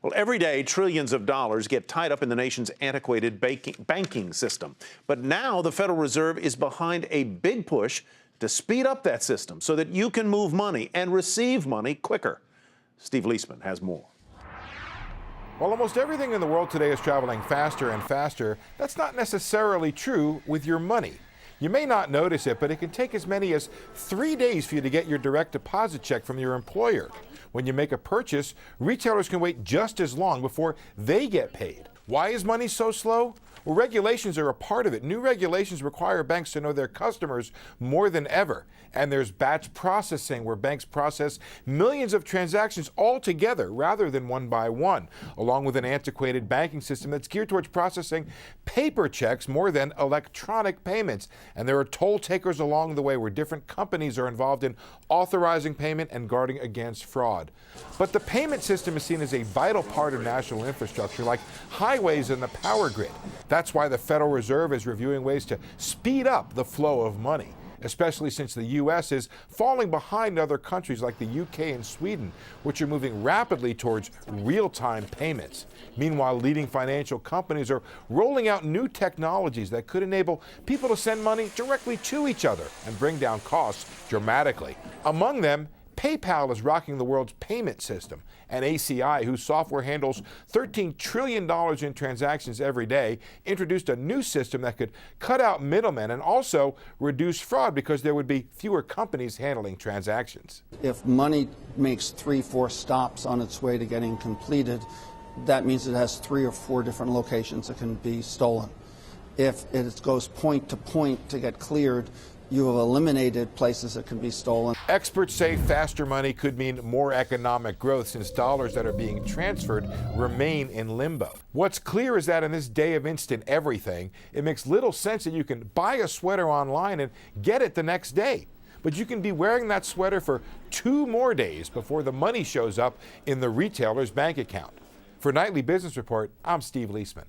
Well, every day, trillions of dollars get tied up in the nation's antiquated banking system. But now the Federal Reserve is behind a big push to speed up that system so that you can move money and receive money quicker. Steve Leisman has more. While almost everything in the world today is traveling faster and faster, that's not necessarily true with your money. You may not notice it, but it can take as many as 3 days for you to get your direct deposit check from your employer. When you make a purchase, retailers can wait just as long before they get paid. Why is money so slow? Well, regulations are a part of it. New regulations require banks to know their customers more than ever. And there's batch processing, where banks process millions of transactions all together rather than one by one, along with an antiquated banking system that's geared towards processing paper checks more than electronic payments. And there are toll takers along the way, where different companies are involved in authorizing payment and guarding against fraud. But the payment system is seen as a vital part of national infrastructure, like highways and the power grid. That's why the Federal Reserve is reviewing ways to speed up the flow of money, especially since the U.S. is falling behind other countries like the U.K. and Sweden, which are moving rapidly towards real-time payments. Meanwhile, leading financial companies are rolling out new technologies that could enable people to send money directly to each other and bring down costs dramatically. Among them, PayPal is rocking the world's payment system, and ACI, whose software handles $13 trillion in transactions every day, introduced a new system that could cut out middlemen and also reduce fraud because there would be fewer companies handling transactions. If money makes 3-4 stops on its way to getting completed, that means it has 3 or 4 different locations that can be stolen. If it goes point to point to get cleared, you have eliminated places that can be stolen. Experts say faster money could mean more economic growth, since dollars that are being transferred remain in limbo. What's clear is that in this day of instant everything, it makes little sense that you can buy a sweater online and get it the next day. But you can be wearing that sweater for 2 more days before the money shows up in the retailer's bank account. For Nightly Business Report, I'm Steve Leisman.